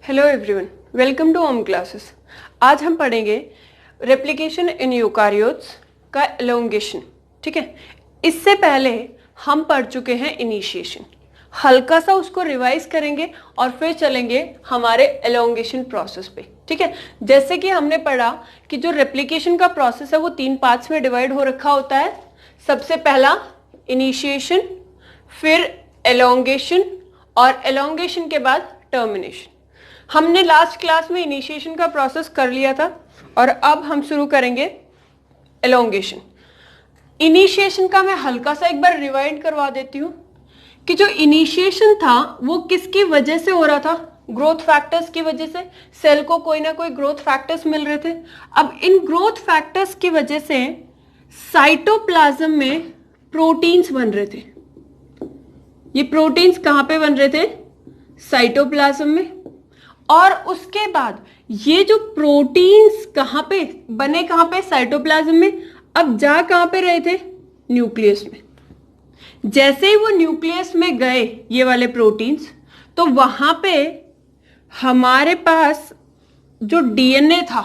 Hello everyone, welcome to home classes. आज हम पढ़ेंगे रेप्लिकेशन इन यूकारियोट्स का एलोंगेशन। ठीक है, इससे पहले हम पढ़ चुके हैं इनिशिएशन, हल्का सा उसको रिवाइज करेंगे और फिर चलेंगे हमारे एलोंगेशन प्रोसेस पे। ठीक है, जैसे कि हमने पढ़ा कि जो रेप्लिकेशन का प्रोसेस है वो 3 पार्ट्स में डिवाइड हो रखा होता है। सबसे पहला इनिशिएशन, फिर एलोंगेशन और एलोंगेशन के बाद टर्मिनेशन। हमने लास्ट क्लास में इनिशिएशन का प्रोसेस कर लिया था और अब हम शुरू करेंगे एलोंगेशन। इनिशिएशन का मैं हल्का सा एक बार रिवाइंड करवा देती हूँ कि जो इनिशिएशन था वो किसकी वजह से हो रहा था? ग्रोथ फैक्टर्स की वजह से। सेल को कोई ना कोई ग्रोथ फैक्टर्स मिल रहे थे। अब इन ग्रोथ फैक्टर्स की वजह से साइटोप्लाज्म में प्रोटीन्स बन रहे थे। ये प्रोटीन्स कहां पे बन रहे थे? साइटोप्लाज्म में। और उसके बाद ये जो प्रोटीन्स कहां पे बने? कहां पे? साइटोप्लाज्म में। अब जा कहां पे रहे थे? न्यूक्लियस में। जैसे ही वो न्यूक्लियस में गए ये वाले प्रोटीन्स, तो वहां पे हमारे पास जो डीएनए था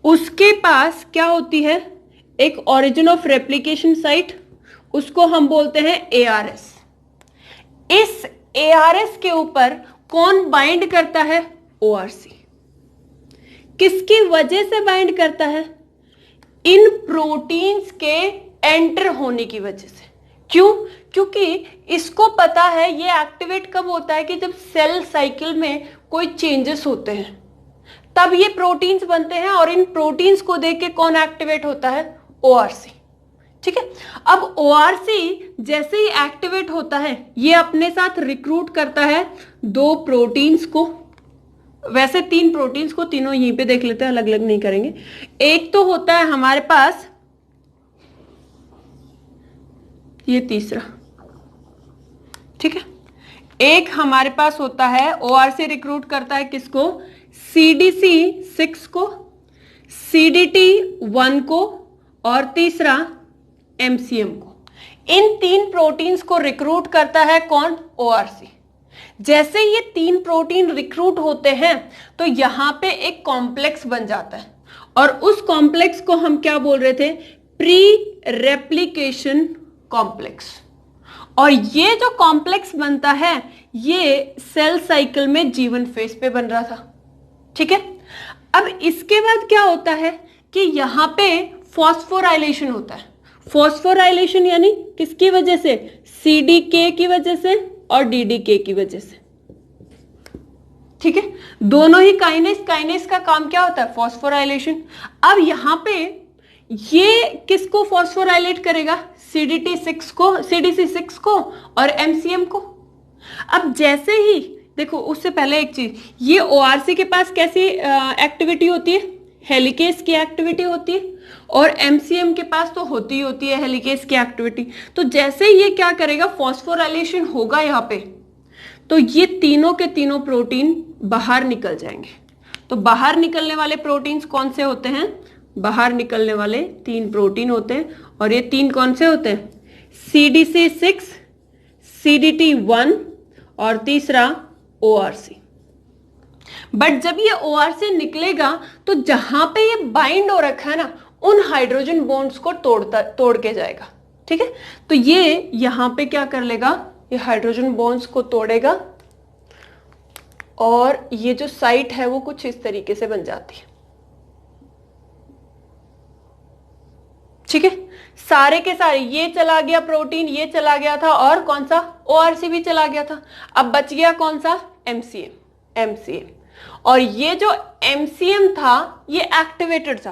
उसके पास क्या होती है? एक ओरिजिन ऑफ रेप्लिकेशन साइट, उसको हम बोलते हैं एआरएस। इस एआरएस के ऊपर कौन बाइंड करता है? ओआरसी। किसकी वजह से बाइंड करता है? इन प्रोटीन्स के एंटर होने की वजह से। क्यों? क्योंकि इसको पता है ये एक्टिवेट कब होता है कि जब सेल साइकिल में कोई चेंजेस होते हैं, तब ये प्रोटीन्स बनते हैं। और इन प्रोटीन्स को देख के कौन एक्टिवेट होता है? ओआरसी। ठीक है, अब ओआरसी जैसे ही एक्टिवेट होता है ये अपने साथ रिक्रूट करता है 2 प्रोटीन्स को, वैसे 3 प्रोटीन्स को, तीनों यहीं पे देख लेते हैं, अलग अलग नहीं करेंगे। एक तो होता है हमारे पास ये तीसरा। ठीक है, एक हमारे पास होता है ओआरसी रिक्रूट करता है किसको? CDC6 को, CDT1 को और तीसरा MCM को। इन 3 प्रोटीन्स को रिक्रूट करता है कौन? ओआरसी। जैसे ये 3 प्रोटीन रिक्रूट होते हैं तो यहां पे एक कॉम्प्लेक्स बन जाता है और उस कॉम्प्लेक्स को हम क्या बोल रहे थे? Pre replication complex. और ये जो कॉम्प्लेक्स बनता है ये सेल साइकिल में जीवन फेज पे बन रहा था। ठीक है, अब इसके बाद क्या होता है कि यहां पे फॉस्फोराइलेशन होता है। फॉस्फोराइलेशन यानी किसकी वजह से? CDK की वजह से और DDK की वजह से। ठीक है, दोनों ही काइनेस का काम क्या होता है? फॉस्फोराइलेशन। अब यहां पे ये किसको फॉस्फोराइलेट करेगा? CDC6 को और MCM को। अब जैसे ही देखो, उससे पहले एक चीज, ये ORC के पास कैसी एक्टिविटी होती है? हेलिकेज की एक्टिविटी होती है। और MCM के पास तो होती है हेलिकेज की एक्टिविटी। तो जैसे ही ये क्या करेगा? फॉस्फोराइलेशन होगा यहाँ पे, तो ये तीनों के तीनों प्रोटीन बाहर निकल जाएंगे। तो बाहर निकलने वाले प्रोटीन्स कौन से होते हैं? बाहर निकलने वाले 3 प्रोटीन होते हैं। और ये 3 कौन से होते हैं? CDC6, CDT1 और तीसरा ORC। बट जब ये ORC निकलेगा तो जहां पे ये बाइंड हो रखा है ना, उन हाइड्रोजन बॉन्ड्स को तोड़ के जाएगा। ठीक है, तो ये यहां पे क्या कर लेगा? ये हाइड्रोजन बॉन्ड्स को तोड़ेगा और ये जो साइट है वो कुछ इस तरीके से बन जाती है। ठीक है, सारे के सारे ये चला गया प्रोटीन, ये चला गया था, और कौन सा? ORC भी चला गया था। अब बच गया कौन सा? MCM। और ये जो MCM था ये एक्टिवेटेड था।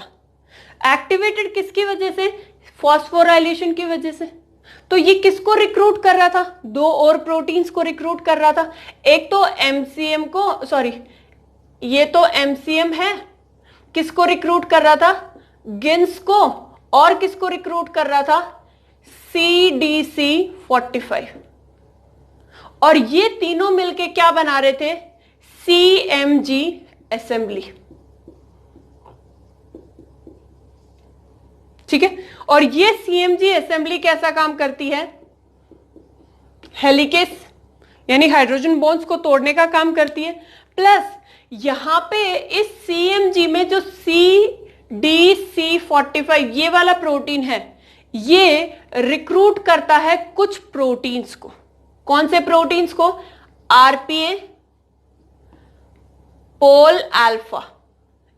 एक्टिवेटेड किसकी वजह से? फॉस्फोराइलेशन की वजह से। तो ये किसको रिक्रूट कर रहा था? 2 और प्रोटीन्स को रिक्रूट कर रहा था। एक तो MCM को, सॉरी, ये तो MCM है, किसको रिक्रूट कर रहा था? गिन्स को। और किसको रिक्रूट कर रहा था? CDC45। और ये तीनों मिलके क्या बना रहे थे? CMG assembly. ठीक है, और ये CMG असेंबली कैसा काम करती है? हेलिकेज यानी हाइड्रोजन बॉन्ड्स को तोड़ने का काम करती है। प्लस यहां पे इस CMG में जो CDC45 ये वाला प्रोटीन है, ये रिक्रूट करता है कुछ प्रोटीन्स को। कौन से प्रोटीन्स को? RPA, पोल अल्फा,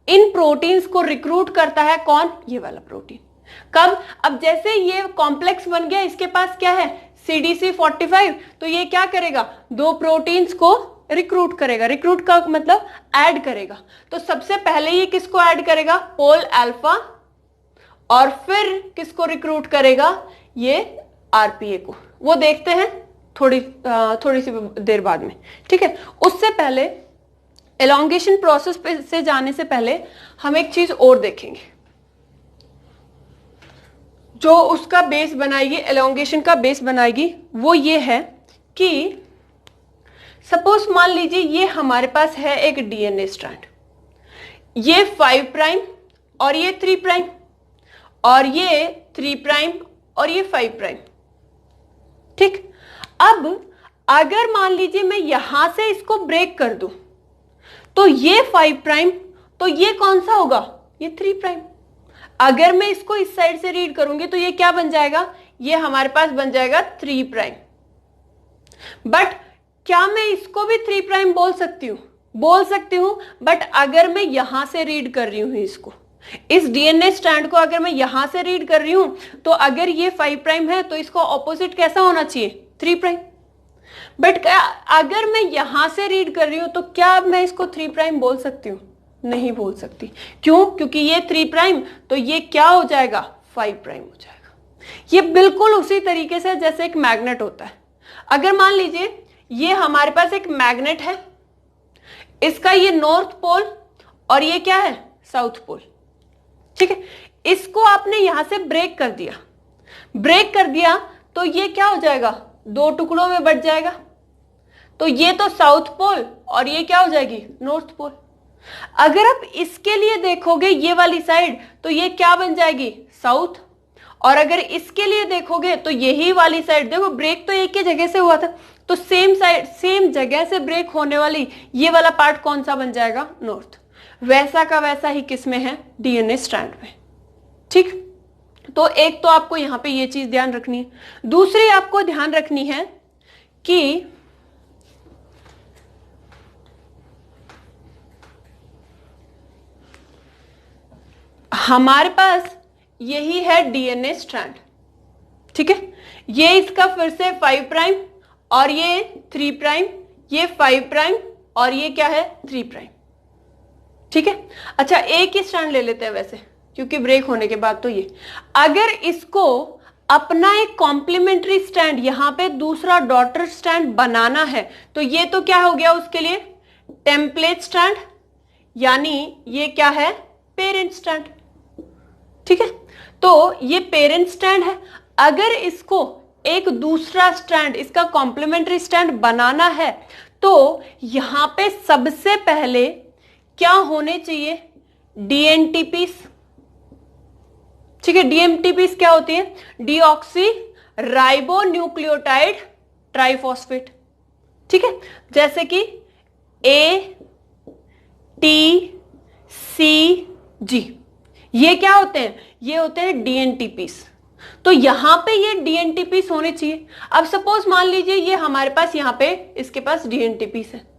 इन प्रोटीन्स को रिक्रूट करता है कौन? ये वाला प्रोटीन। कब? अब जैसे ये कॉम्प्लेक्स बन गया, इसके पास क्या है? CDC45, तो ये क्या करेगा? दो प्रोटीन्स को रिक्रूट करेगा। रिक्रूट का मतलब ऐड करेगा। तो सबसे पहले ये किसको ऐड करेगा? पोल अल्फा, और फिर किसको रिक्रूट करेगा? ये RPA को। वो देखते हैं थोड़ी सी देर बाद में, ठीक है। उससे पहले एलोंगेशन प्रोसेस से जाने से पहले हम एक चीज और देखेंगे जो उसका बेस बनाएगी, एलोंगेशन का बेस बनाएगी। वो ये है कि सपोज मान लीजिए ये हमारे पास है एक DNA स्ट्रैंड, ये 5 प्राइम और ये 3 प्राइम, और ये 3 प्राइम और ये 5 प्राइम, ठीक। अब अगर मान लीजिए मैं यहां से इसको ब्रेक कर दूं, तो ये 5 प्राइम, तो ये कौन सा होगा? ये 3 प्राइम। अगर मैं इसको इस साइड से रीड करूंगी तो ये क्या बन जाएगा? ये हमारे पास बन जाएगा 3 प्राइम। बट क्या मैं इसको भी 3 प्राइम बोल सकती हूं? बोल सकती हूं, बट अगर मैं यहां से रीड कर रही हूं इसको, इस DNA स्ट्रैंड को अगर मैं यहां से रीड कर रही हूं, तो अगर ये 5 प्राइम है तो इसको ऑपोजिट कैसा होना चाहिए? 3 प्राइम। बट अगर मैं यहां से रीड कर रही हूं तो क्या मैं इसको 3 प्राइम बोल सकती हूं? नहीं बोल सकती। क्यों? क्योंकि ये 3 प्राइम, तो ये क्या हो जाएगा? 5 प्राइम हो जाएगा। ये बिल्कुल उसी तरीके से जैसे एक मैग्नेट होता है। अगर मान लीजिए ये हमारे पास एक मैग्नेट है, इसका ये नॉर्थ पोल और ये क्या है? साउथ पोल, ठीक है। इसको आपने यहां से ब्रेक कर दिया, ब्रेक कर दिया तो ये क्या हो जाएगा? दो टुकड़ों में बट जाएगा। तो ये तो साउथ पोल और ये क्या हो जाएगी? North pole. अगर आप इसके लिए देखोगे ये वाली साइड, तो ये क्या बन जाएगी? साउथ। और अगर इसके लिए देखोगे तो यही वाली साइड, देखो ब्रेक तो एक ही जगह से हुआ था, तो सेम साइड, सेम जगह से ब्रेक होने वाली ये वाला पार्ट कौन सा बन जाएगा? नॉर्थ। वैसा का वैसा ही किसमें है? DNA स्ट्रैंड में, ठीक। तो एक तो आपको यहां पे ये चीज ध्यान रखनी है। दूसरी आपको ध्यान रखनी है कि हमारे पास यही है DNA स्ट्रैंड, ठीक है। ये इसका फिर से 5 प्राइम और ये 3 प्राइम, ये 5 प्राइम और ये क्या है? 3 प्राइम, ठीक है। अच्छा, एक ही स्ट्रैंड ले लेते हैं वैसे, क्योंकि ब्रेक होने के बाद तो ये, अगर इसको अपना एक कॉम्प्लीमेंट्री स्टैंड यहां पे दूसरा डॉटर स्टैंड बनाना है, तो ये तो क्या हो गया उसके लिए? टेम्पलेट स्टैंड, यानी ये क्या है? पेरेंट स्टैंड, ठीक है। तो ये पेरेंट स्टैंड है। अगर इसको एक दूसरा स्टैंड, इसका कॉम्प्लीमेंट्री स्टैंड बनाना है, तो यहां पे सबसे पहले क्या होने चाहिए? DNTPs, ठीक है। DNTPs क्या होती है? डीऑक्सी राइबो न्यूक्लियोटाइड ट्राइफॉस्फेट, ठीक है। जैसे कि ATCG, ये क्या होते हैं? ये होते हैं DNTPs। तो यहां पे ये DNTPs होने चाहिए। अब सपोज मान लीजिए ये हमारे पास यहां पे इसके पास DNTPs है।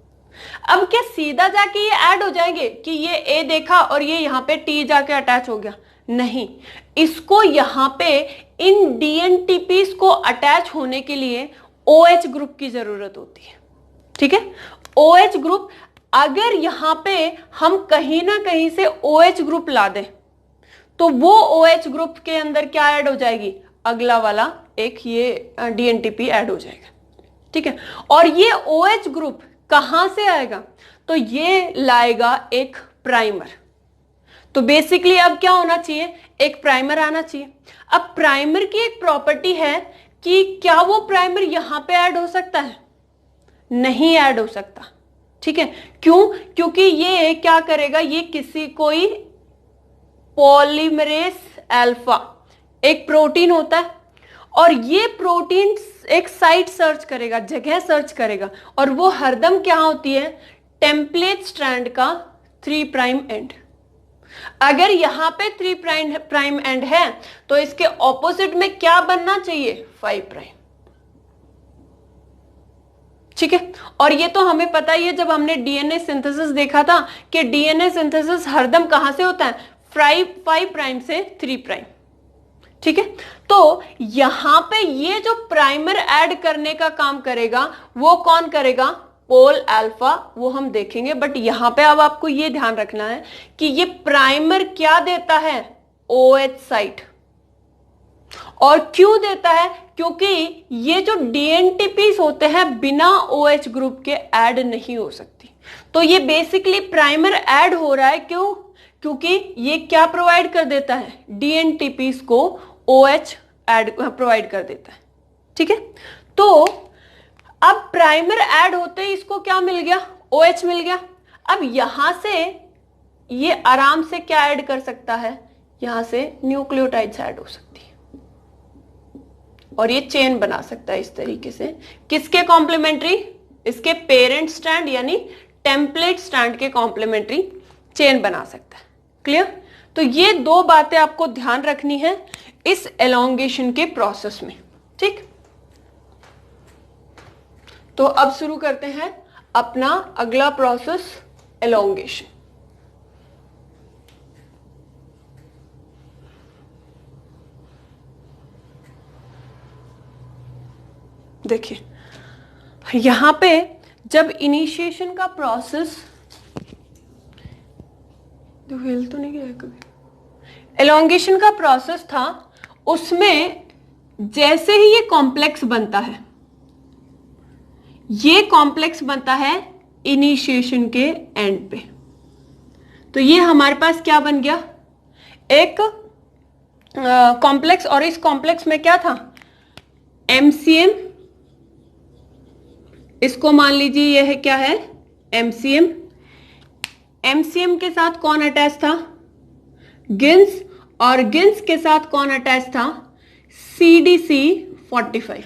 अब क्या सीधा जाके ये ऐड हो जाएंगे कि ये A देखा और ये यहां पे T जाके अटैच हो गया? नहीं, इसको यहां पे इन DNTPs को अटैच होने के लिए OH ग्रुप की जरूरत होती है, ठीक है। OH ग्रुप, अगर यहां पे हम कहीं ना कहीं से OH ग्रुप ला दें, तो वो OH ग्रुप के अंदर क्या ऐड हो जाएगी? अगला वाला एक ये DNTP ऐड हो जाएगा, ठीक है। और ये OH ग्रुप कहां से आएगा? तो ये लाएगा एक प्राइमर। तो बेसिकली अब क्या होना चाहिए? एक प्राइमर आना चाहिए। अब प्राइमर की एक प्रॉपर्टी है कि क्या वो प्राइमर यहां पे ऐड हो सकता है? नहीं ऐड हो सकता, ठीक है। क्यों? क्योंकि ये क्या करेगा? ये किसी कोई पॉलीमरेज अल्फा एक प्रोटीन होता है, और ये प्रोटीन एक साइट सर्च करेगा, जगह सर्च करेगा, और वो हरदम क्या होती है? टेम्पलेट स्ट्रैंड का 3 प्राइम एंड। अगर यहां पे 3 प्राइम एंड है तो इसके ऑपोजिट में क्या बनना चाहिए? 5 प्राइम। ठीक है, और ये तो हमें पता ही है, जब हमने डीएनए सिंथेसिस देखा था कि डीएनए सिंथेसिस हरदम कहां से होता है? 5 प्राइम से 3 प्राइम। ठीक है, तो यहां पे ये जो प्राइमर ऐड करने का काम करेगा वो कौन करेगा? पोल अल्फा, वो हम देखेंगे। बट यहां पे अब आपको ये ध्यान रखना है कि ये प्राइमर क्या देता है? OH site. और क्यों देता है? क्योंकि ये जो DNTPs होते हैं बिना OH ग्रुप के ऐड नहीं हो सकती। तो ये बेसिकली प्राइमर ऐड हो रहा है, क्यों? क्योंकि ये क्या प्रोवाइड कर देता है? DNTPs को OH ऐड प्रोवाइड कर देता है। ठीक है, तो अब प्राइमर ऐड होते ही इसको क्या मिल गया? OH मिल गया। अब यहां से ये आराम से क्या ऐड कर सकता है? यहां से न्यूक्लियोटाइड्स ऐड हो सकती है और ये चेन बना सकता है इस तरीके से। किसके कॉम्प्लीमेंट्री? इसके पेरेंट स्ट्रैंड यानी टेम्पलेट स्ट्रैंड के कॉम्प्लीमेंट्री चेन बना सकता है। क्लियर? तो ये 2 बातें आपको ध्यान रखनी है इस एलोंगेशन के प्रोसेस में। ठीक, तो अब शुरू करते हैं अपना अगला प्रोसेस, एलोंगेशन। देखिए यहां पे जब इनिशिएशन का प्रोसेस, हिल तो नहीं गया कभी, एलोंगेशन का प्रोसेस था, उसमें जैसे ही ये कॉम्प्लेक्स बनता है, ये कॉम्प्लेक्स बनता है इनिशिएशन के एंड पे, तो ये हमारे पास क्या बन गया? एक कॉम्प्लेक्स। और इस कॉम्प्लेक्स में क्या था? MCM। इसको मान लीजिए ये है, क्या है? MCM। MCM के साथ कौन अटैच था? गिन्स। और गिन्स के साथ कौन अटैच था? CDC45।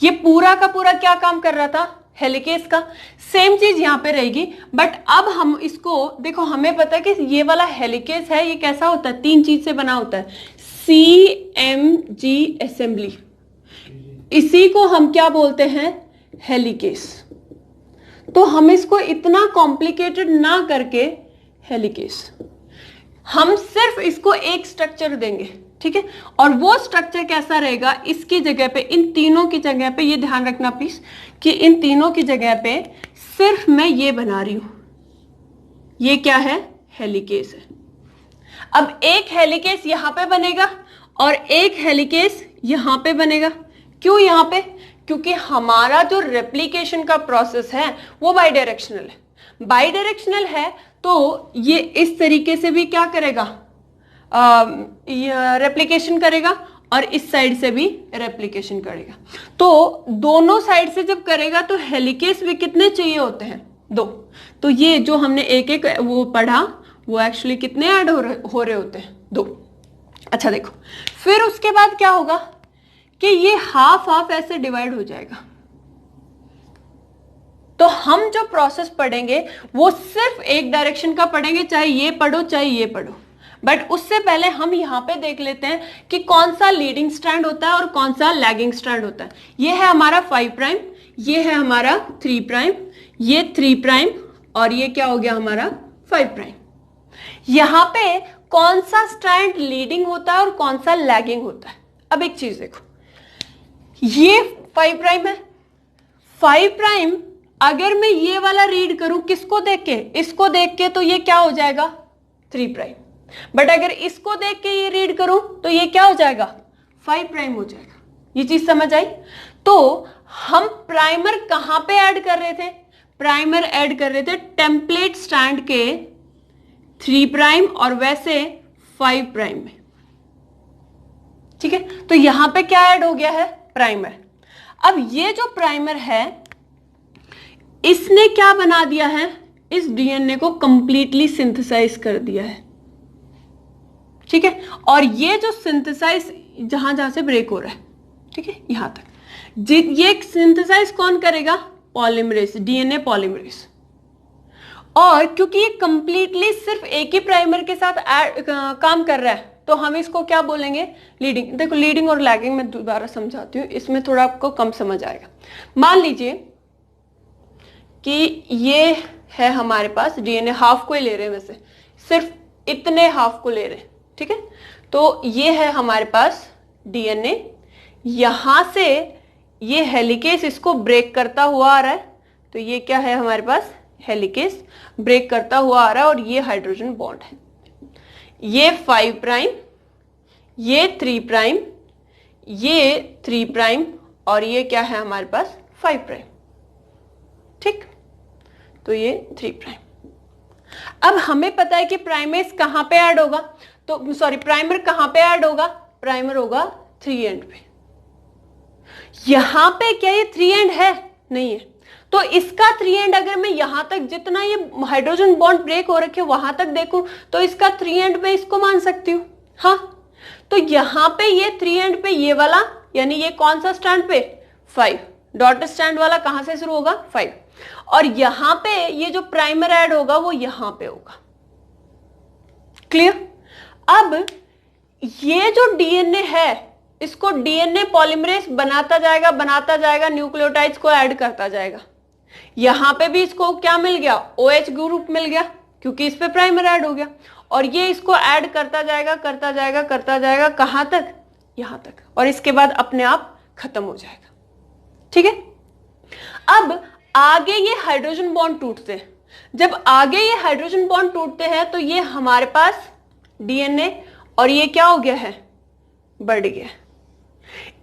ये पूरा का पूरा क्या काम कर रहा था? हेलिकेस का। सेम चीज यहां पे रहेगी, बट अब हम इसको देखो, हमें पता है कि ये वाला हेलिकेस है, ये कैसा होता है? 3 चीज से बना होता है। CMG असेंबली, इसी को हम क्या बोलते हैं? हेलिकेस। तो हम इसको इतना कॉम्प्लिकेटेड ना करके हेलिकेस, हम सिर्फ इसको एक स्ट्रक्चर देंगे। ठीक है, और वो स्ट्रक्चर कैसा रहेगा? इसकी जगह पे, इन तीनों की जगह पे, ये ध्यान रखना प्लीज कि इन तीनों की जगह पे सिर्फ मैं ये बना रही हूं, ये क्या है? हेलिकेस है। अब एक हेलिकेस यहां पे बनेगा और एक हेलिकेस यहां पे बनेगा। क्यों यहां पे? क्योंकि हमारा जो रेप्लिकेशन का प्रोसेस है वो बाई डायरेक्शनल है। बाई डायरेक्शनल है तो ये इस तरीके से भी क्या करेगा? रेप्लिकेशन करेगा और इस साइड से भी रेप्लिकेशन करेगा। तो दोनों साइड से जब करेगा तो हेलिकेस भी कितने चाहिए होते हैं? 2। तो ये जो हमने एक एक वो पढ़ा, वो एक्चुअली कितने ऐड हो रहे होते हैं? 2। अच्छा देखो, फिर उसके बाद क्या होगा कि ये हाफ हाफ ऐसे डिवाइड हो जाएगा। तो हम जो प्रोसेस पढ़ेंगे वो सिर्फ एक डायरेक्शन का पढ़ेंगे, चाहे ये पढ़ो चाहे ये पढ़ो। बट उससे पहले हम यहां पे देख लेते हैं कि कौन सा लीडिंग स्ट्रैंड होता है और कौन सा लैगिंग स्ट्रैंड होता है। ये है हमारा 5 प्राइम, ये है हमारा 3 प्राइम, ये 3 प्राइम और ये क्या हो गया हमारा 5 प्राइम। यहां पे कौन सा स्ट्रैंड लीडिंग होता है और कौन सा लैगिंग होता है? अब एक चीज देखो, ये 5 प्राइम है। 5 प्राइम अगर मैं ये वाला रीड करूं, किसको देख के? इसको देख के, तो ये क्या हो जाएगा? 3 प्राइम। बट अगर इसको देख के ये रीड करूं तो ये क्या हो जाएगा? 5 प्राइम हो जाएगा। ये चीज समझ आई? तो हम प्राइमर कहां पे ऐड कर रहे थे? प्राइमर ऐड कर रहे थे टेम्पलेट स्ट्रैंड के 3 प्राइम और वैसे 5 प्राइम में। ठीक है, तो यहां पे क्या ऐड हो गया है? प्राइमर। अब ये जो प्राइमर है इसने क्या बना दिया है? इस डीएनए को कंप्लीटली सिंथेसाइज कर दिया है। ठीक है, और ये जो सिंथेसाइज जहां जहां से ब्रेक हो रहा है, ठीक है, यहां तक ये सिंथेसाइज कौन करेगा? Polymerase, DNA polymerase. और क्योंकि ये कंप्लीटली सिर्फ एक ही प्राइमर के साथ काम कर रहा है तो हम इसको क्या बोलेंगे, लीडिंग। देखो लीडिंग और लैगिंग मैं दोबारा समझाती हूँ, इसमें थोड़ा आपको कम समझ आएगा। मान लीजिए कि ये है हमारे पास डीएनए, हाफ को ही ले रहे हैं, वैसे सिर्फ इतने हाफ को ले रहे हैं, ठीक है। तो ये है हमारे पास डीएनए, यहां से ये हेलिकेस इसको ब्रेक करता हुआ आ रहा है, तो ये क्या है हमारे पास, हेलिकेस ब्रेक करता हुआ आ रहा है, और ये हाइड्रोजन बॉन्ड है। ये 5 प्राइम, ये 3 प्राइम, ये 3 प्राइम, और ये क्या है हमारे पास 5 प्राइम, ठीक। तो ये 3 प्राइम। अब हमें पता है कि प्राइमेस कहां पे ऐड होगा, तो सॉरी प्राइमर कहां पे ऐड होगा, प्राइमर होगा 3 एंड पे। यहां पे क्या ये 3 एंड है, नहीं है, तो इसका 3 एंड अगर मैं यहां तक जितना ये हाइड्रोजन बॉन्ड ब्रेक हो रखे वहां तक देखूं तो इसका 3 एंड में इसको मान सकती हूं, हाँ। तो यहां पे ये 3 एंड पे ये वाला, यानी ये कौन सा स्टैंड पे, 5, डॉट स्टैंड वाला कहां से शुरू होगा, 5, और यहां पे ये जो प्राइमर ऐड होगा वो यहां पे होगा, क्लियर। अब ये जो डीएनए है इसको डीएनए पॉलीमरेज बनाता जाएगा, न्यूक्लियोटाइड्स को ऐड करता जाएगा। यहां पे भी इसको क्या मिल गया, OH ग्रुप मिल गया, क्योंकि इस पे प्राइमर ऐड हो गया, और ये इसको ऐड करता जाएगा कहां तक, यहां तक, और इसके बाद अपने आप खत्म हो जाएगा, ठीक है। अब आगे ये हाइड्रोजन बॉन्ड टूटते हैं, जब आगे ये हाइड्रोजन बॉन्ड टूटते हैं तो ये हमारे पास डीएनए, और ये क्या हो गया है, बढ़ गया।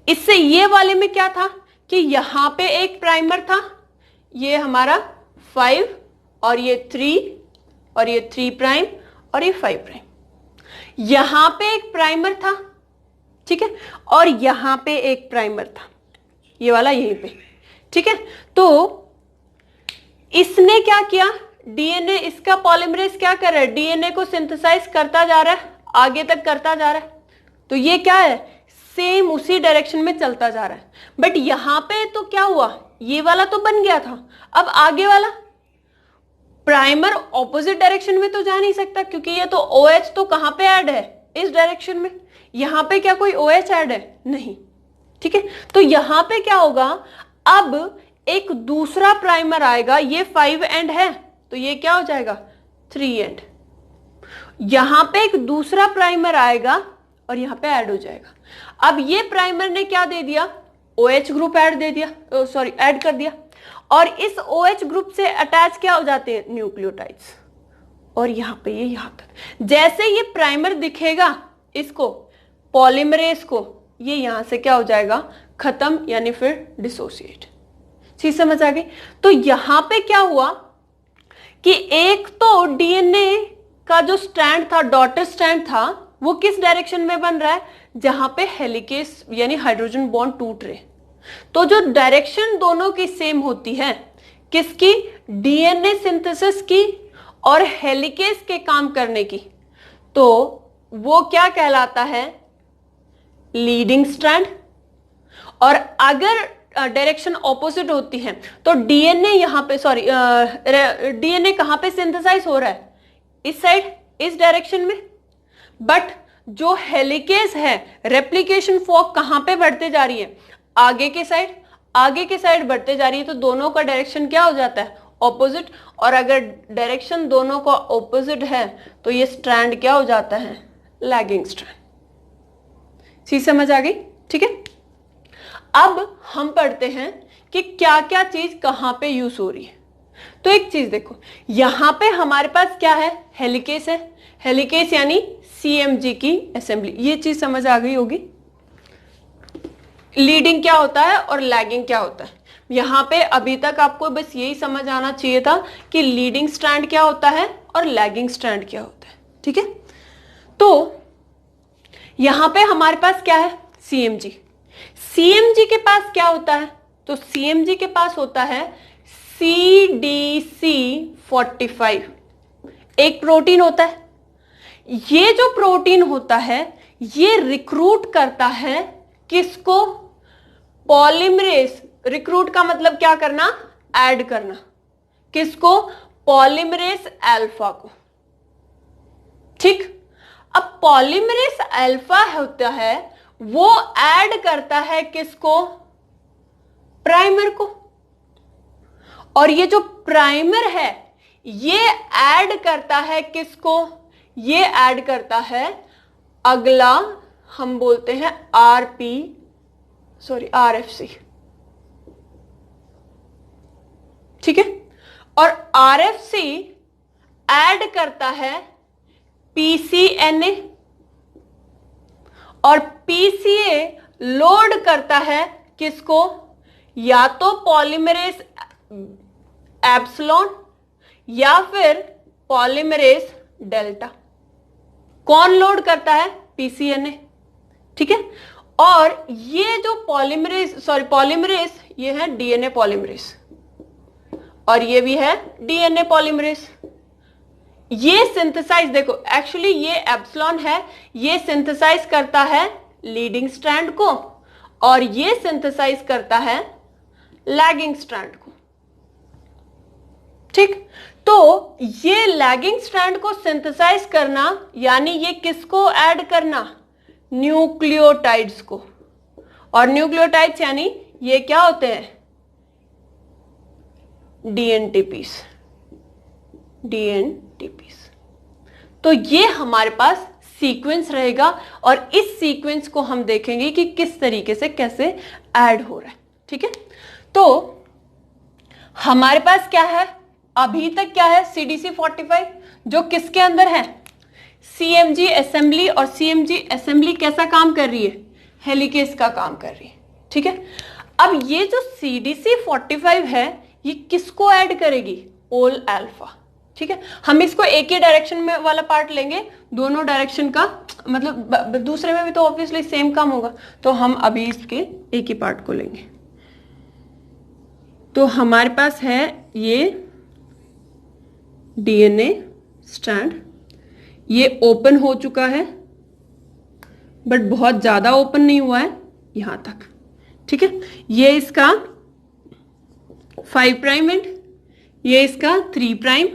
इससे ये वाले में क्या था कि यहां पे एक प्राइमर था, ये हमारा 5, और ये 3, और ये 3 प्राइम, और ये 5 प्राइम। यहां पे एक प्राइमर था, ठीक है, और यहां पे एक प्राइमर था, ये वाला यहीं पे, ठीक है। तो इसने क्या किया, डीएनए, इसका पॉलीमरेज क्या कर रहा है, डीएनए को सिंथेसाइज करता जा रहा है, आगे तक करता जा रहा है, तो ये क्या है, सेम उसी डायरेक्शन में चलता जा रहा है। बट यहां पे तो क्या हुआ, ये वाला तो बन गया था, अब आगे वाला प्राइमर ऑपोजिट डायरेक्शन में तो जा नहीं सकता, क्योंकि ये तो OH तो कहां पे ऐड है, इस डायरेक्शन में। यहां पे क्या कोई OH ऐड है, नहीं, ठीक है। तो यहां पे क्या होगा, अब एक दूसरा प्राइमर आएगा, ये 5 एंड है तो ये क्या हो जाएगा, 3 एंड। यहां पे एक दूसरा प्राइमर आएगा और यहां पे ऐड हो जाएगा। अब ये प्राइमर ने क्या दे दिया, OH ग्रुप ऐड दे दिया, सॉरी ऐड कर दिया, और इस OH ग्रुप से अटैच क्या हो जाते हैं, न्यूक्लियोटाइड्स, और यहां पे ये यहां तक। जैसे ये प्राइमर दिखेगा इसको पॉलीमरेज को, ये यहां से क्या हो जाएगा, खत्म, यानी फिर डिसोसिएट। चीज समझ आ गई। तो यहां पे क्या हुआ कि एक तो डीएनए का जो स्ट्रैंड था, डॉटर स्ट्रैंड था, वो किस डायरेक्शन में बन रहा है, जहां पे हेलिकेस यानी हाइड्रोजन बॉन्ड टूट रहे। तो जो डायरेक्शन दोनों की सेम होती है, किसकी, डीएनए सिंथेसिस की और हेलिकेस के काम करने की, तो वो क्या कहलाता है, लीडिंग स्ट्रैंड। और अगर डायरेक्शन ऑपोजिट होती है तो डीएनए यहां पे, सॉरी डीएनए कहां पे सिंथेसाइज हो रहा है, इस साइड, इस डायरेक्शन में। बट जो हेलिकेस है, रेप्लिकेशन फॉर्क कहां पे बढ़ते जा रही है, आगे के साइड, आगे के साइड बढ़ते जा रही है, तो दोनों का डायरेक्शन क्या हो जाता है, ऑपोजिट। और अगर डायरेक्शन दोनों का ऑपोजिट है तो ये स्ट्रैंड क्या हो जाता है, लैगिंग स्ट्रैंड। चीज समझ आ गई, ठीक है। अब हम पढ़ते हैं कि क्या क्या चीज कहां पे यूज हो रही है। तो एक चीज देखो, यहां पे हमारे पास क्या है, हेलिकेस है, हेलिकेस यानी CMG की असेंबली, ये चीज समझ आ गई होगी। लीडिंग क्या होता है और लैगिंग क्या होता है, यहां पे अभी तक आपको बस यही समझ आना चाहिए था कि लीडिंग स्ट्रैंड क्या होता है और लैगिंग स्ट्रैंड क्या होता है, ठीक है। तो यहां पे हमारे पास क्या है, CMG। CMG के पास क्या होता है, तो CMG के पास होता है CDC45, एक प्रोटीन होता है। ये जो प्रोटीन होता है ये रिक्रूट करता है किसको, पॉलीमरेज। रिक्रूट का मतलब क्या करना, ऐड करना, किसको, पॉलीमरेज अल्फा को। ठीक, अब पॉलीमरेज अल्फा होता है वो ऐड करता है किसको? प्राइमर को। और ये जो प्राइमर है ये ऐड करता है किसको? ये ऐड करता है अगला, हम बोलते हैं आरएफसी। ठीक है, और आरएफसी ऐड करता है पीसीएनए, और पीसीए लोड करता है किसको? या तो पॉलीमरेज एप्सिलॉन या फिर पॉलीमरेज डेल्टा। कौन लोड करता है? पीसीएनए। ठीक है, और ये जो पॉलीमरेज ये है डीएनए पॉलीमरेज, और ये भी है डीएनए पॉलीमरेज। ये सिंथेसाइज, देखो एक्चुअली ये एप्सिलॉन है, ये सिंथेसाइज करता है लीडिंग स्ट्रैंड को, और ये सिंथेसाइज करता है लैगिंग स्ट्रैंड को। ठीक, तो ये लैगिंग स्ट्रैंड को सिंथेसाइज करना यानी ये किसको ऐड करना? न्यूक्लियोटाइड्स को। और न्यूक्लियोटाइड्स यानी ये क्या होते हैं? डीएनटीपीस। तो ये हमारे पास सीक्वेंस रहेगा, और इस सीक्वेंस को हम देखेंगे कि किस तरीके से कैसे ऐड हो रहा है। ठीक है, तो हमारे पास क्या है अभी तक? क्या है? CDC45 जो किसके अंदर है? CMG assembly. और CMG असेंबली कैसा काम कर रही है? हेलिकेज का काम कर रही है। ठीक है, अब ये जो CDC45 है ये किसको ऐड करेगी? पोल अल्फा। ठीक है, हम इसको एक ही डायरेक्शन में वाला पार्ट लेंगे, दोनों डायरेक्शन का मतलब दूसरे में भी तो ऑब्वियसली सेम काम होगा, तो हम अभी इसके एक ही पार्ट को लेंगे। तो हमारे पास है ये डीएनए स्ट्रैंड, ये ओपन हो चुका है बट बहुत ज्यादा ओपन नहीं हुआ है यहां तक। ठीक है, ये इसका 5 प्राइम एंड, ये इसका 3 प्राइम,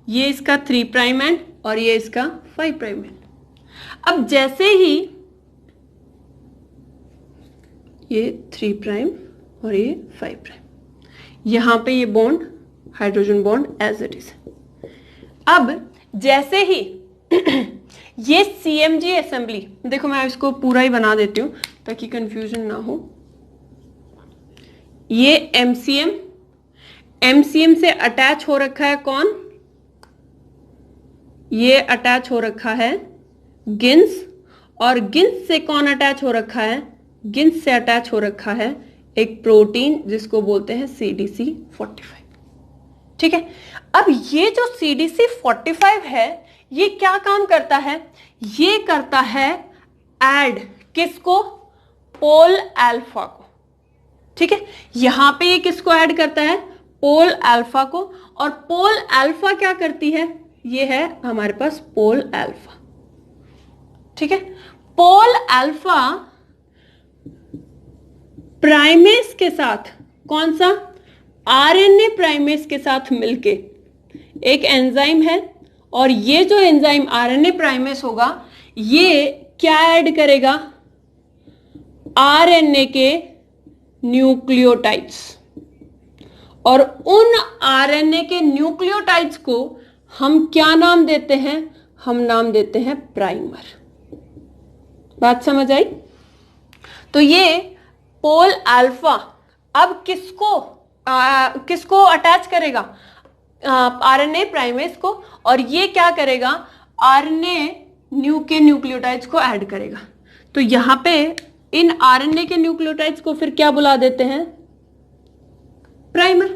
ये इसका 3 प्राइम एंड, और ये इसका 5 प्राइम एंड। अब जैसे ही ये 3 प्राइम और ये 5 प्राइम, यहां पे ये bond hydrogen bond as it is. अब जैसे ही ये CMG असेंबली, देखो मैं इसको पूरा ही बना देती हूं ताकि कंफ्यूजन ना हो। ये MCM से अटैच हो रखा है कौन? ये अटैच हो रखा है गिन्स, और गिन्स से कौन अटैच हो रखा है? गिन्स से अटैच हो रखा है एक प्रोटीन जिसको बोलते हैं CDC45। ठीक है, अब ये जो CDC45 है ये क्या काम करता है? ये करता है ऐड किसको? पोल अल्फा को। ठीक है, यहां पे ये किसको ऐड करता है? पोल अल्फा को। और पोल अल्फा क्या करती है? ये है हमारे पास पोल अल्फा। ठीक है, पोल अल्फा प्राइमेस के साथ, कौन सा? आरएनए प्राइमेस के साथ मिलके एक एंजाइम है, और ये जो एंजाइम आरएनए प्राइमेस होगा ये क्या ऐड करेगा? आरएनए के न्यूक्लियोटाइड्स, और उन आरएनए के न्यूक्लियोटाइड्स को हम क्या नाम देते हैं? हम नाम देते हैं प्राइमर। बात समझ आई? तो ये पोल अल्फा अब किसको अटैच करेगा? आरएनए प्राइमेस को, और ये क्या करेगा? आरएनए के न्यूक्लियोटाइड्स को ऐड करेगा। तो यहां पे इन आरएनए के न्यूक्लियोटाइड्स को फिर क्या बुला देते हैं? प्राइमर।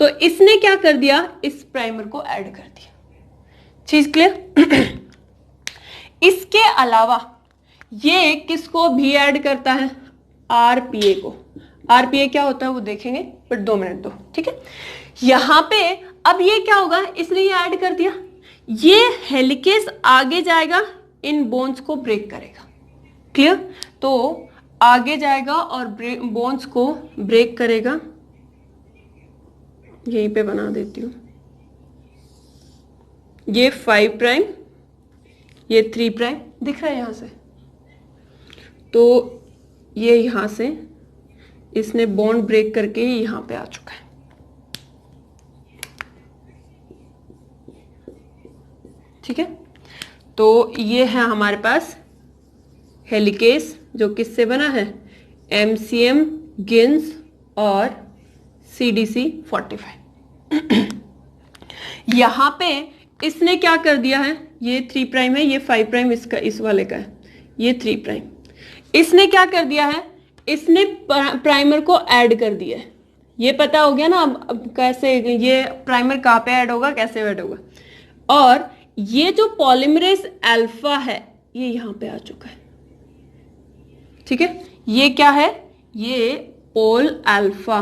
तो इसने क्या कर दिया? इस प्राइमर को ऐड कर दिया। चीज क्लियर? इसके अलावा ये किसको भी ऐड करता है? आरपीए को। आरपीए क्या होता है वो देखेंगे, बट 2 मिनट दो। ठीक है, यहां पे अब ये क्या होगा? इसने ये ऐड कर दिया, ये हेलिकेज आगे जाएगा, इन बोन्स को ब्रेक करेगा। क्लियर? तो आगे जाएगा और बोन्स को ब्रेक करेगा। यहीं पे बना देती हूं। ये 5 प्राइम, ये 3 प्राइम दिख रहा है यहां से। तो ये यहां से इसने बॉन्ड ब्रेक करके यहां पे आ चुका है। ठीक है, तो ये है हमारे पास हेलिकेस जो किससे बना है, MCM, गिन्स और CDC 45। यहां पे इसने क्या कर दिया है, ये 3 प्राइम है, ये 5 प्राइम इसका, इस वाले का है, ये 3 प्राइम। इसने क्या कर दिया है, इसने प्राइमर को ऐड कर दिया है। ये पता हो गया ना अब कैसे ये प्राइमर कहाँ पे ऐड होगा, कैसे ऐड होगा। और ये जो पॉलीमरेज अल्फा है ये यहां पे आ चुका है। ठीक है, ये क्या है, ये पोल अल्फा।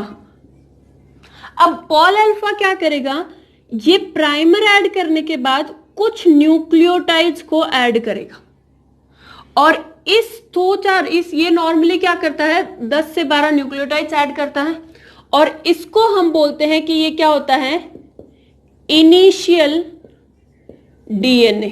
अब पोल अल्फा क्या करेगा, ये प्राइमर ऐड करने के बाद कुछ न्यूक्लियोटाइड्स को ऐड करेगा। और इस ये नॉर्मली क्या करता है, 10 से 12 न्यूक्लियोटाइड्स ऐड करता है। और इसको हम बोलते हैं कि ये क्या होता है, इनिशियल DNA।